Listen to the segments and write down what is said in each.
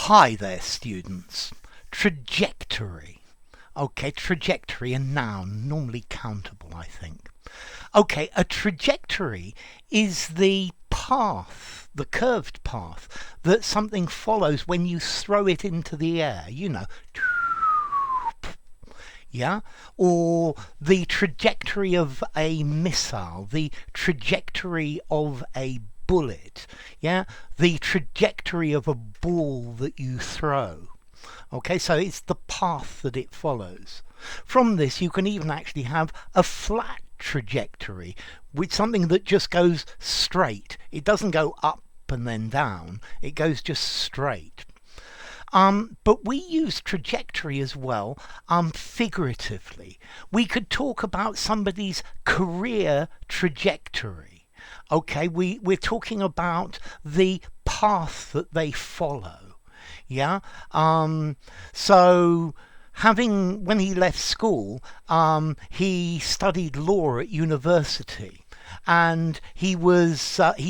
Hi there, students. Trajectory. Okay, trajectory, a noun, normally countable, I think. Okay, a trajectory is the path, the curved path that something follows when you throw it into the air, yeah? Or the trajectory of a missile, the trajectory of a bullet, yeah? The trajectory of a ball that you throw. Okay, so it's the path that it follows. From this, you can even actually have a flat trajectory with something that just goes straight. It doesn't go up and then down, it goes just straight. But we use trajectory as well figuratively. We could talk about somebody's career trajectory. Okay, we're talking about the path that they follow. Yeah. So when he left school, he studied law at university, and he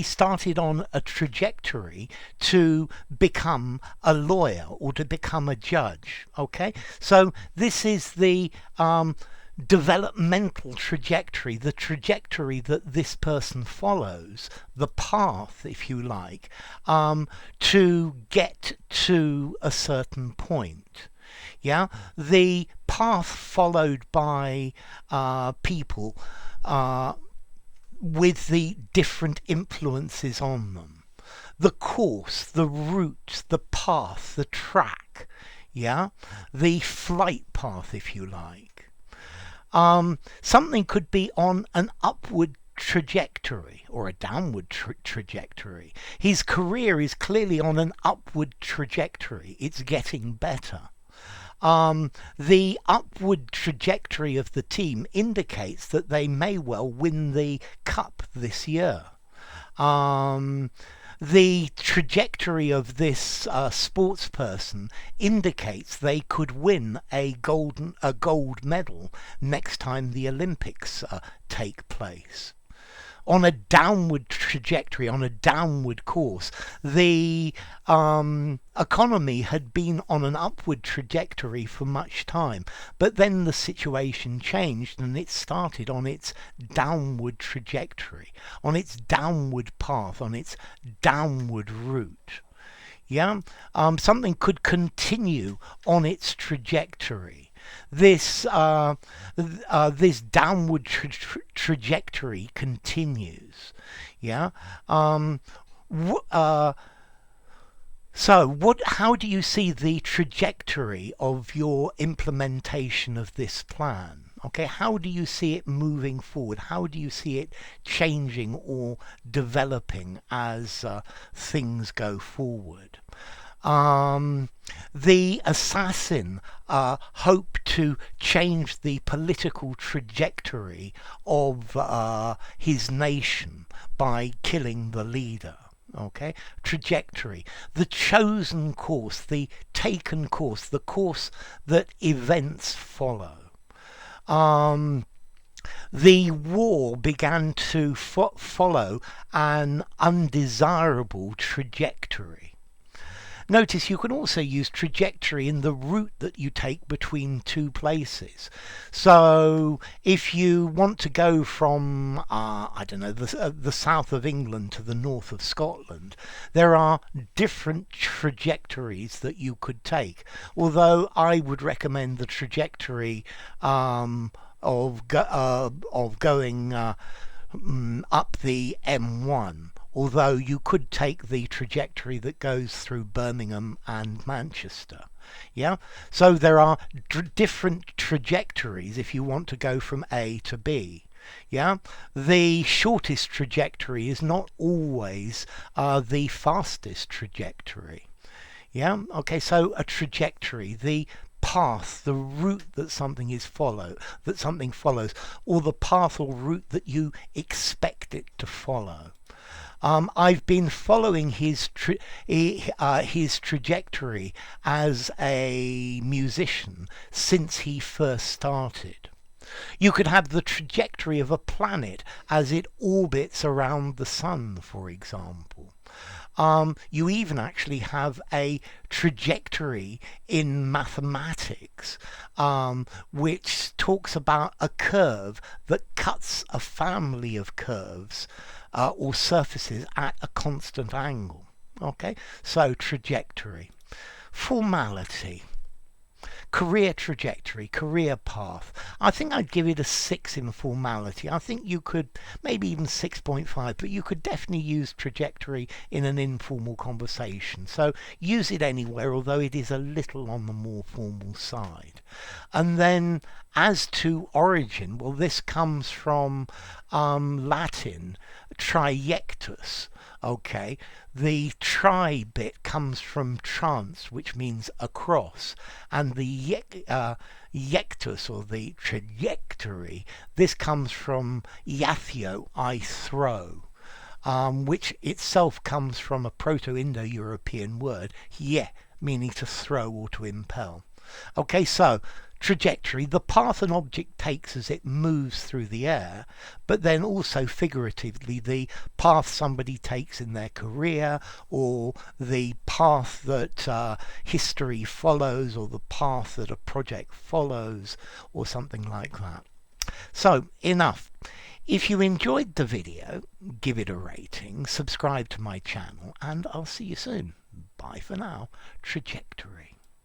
started on a trajectory to become a lawyer or to become a judge. Okay, so this is the developmental trajectory, the trajectory that this person follows, the path, if you like, to get to a certain point. Yeah, the path followed by people with the different influences on them. The course, the route, the path, the track, yeah, the flight path, if you like. Something could be on an upward trajectory or a downward trajectory. His career is clearly on an upward trajectory. It's getting better. The upward trajectory of the team indicates that they may well win the cup this year. The trajectory of this sports person indicates they could win a gold medal next time the Olympics take place. On a downward trajectory, on a downward course, the economy had been on an upward trajectory for much time, but then the situation changed and it started on its downward trajectory, on its downward path, on its downward route. Yeah, something could continue on its trajectory. This downward trajectory continues. Yeah. How do you see the trajectory of your implementation of this plan? Okay, how do you see it moving forward? How do you see it changing or developing as things go forward? The assassin hoped to change the political trajectory of his nation by killing the leader. Okay, trajectory, the chosen course, the taken course, the course that events follow. The war began to follow an undesirable trajectory. Notice you can also use trajectory in the route that you take between two places. So if you want to go from, the south of England to the north of Scotland, there are different trajectories that you could take. Although I would recommend the trajectory of going up the M1. Although you could take the trajectory that goes through Birmingham and Manchester. Yeah, so there are different trajectories if you want to go from A to B. Yeah, the shortest trajectory is not always the fastest trajectory. Yeah, okay, so a trajectory, the path, the route that something follows, or the path or route that you expect it to follow. I've been following his trajectory as a musician since he first started. You could have the trajectory of a planet as it orbits around the sun, for example. You even actually have a trajectory in mathematics, which talks about a curve that cuts a family of curves or surfaces at a constant angle. Okay, so trajectory. Formality. Career trajectory, career path. I think I'd give it a 6 in formality. I think you could, maybe even 6.5, but you could definitely use trajectory in an informal conversation. So use it anywhere, although it is a little on the more formal side. And then as to origin, well, this comes from Latin, trajectus. Okay, the tri bit comes from trans, which means across, and the yectus, or the trajectory, this comes from iathio, I throw, which itself comes from a Proto-Indo-European word, ye, meaning to throw or to impel. Okay, so trajectory, the path an object takes as it moves through the air, but then also figuratively the path somebody takes in their career, or the path that history follows, or the path that a project follows, or something like that. So enough. If you enjoyed the video, give it a rating, subscribe to my channel, and I'll see you soon. Bye for now. Trajectory.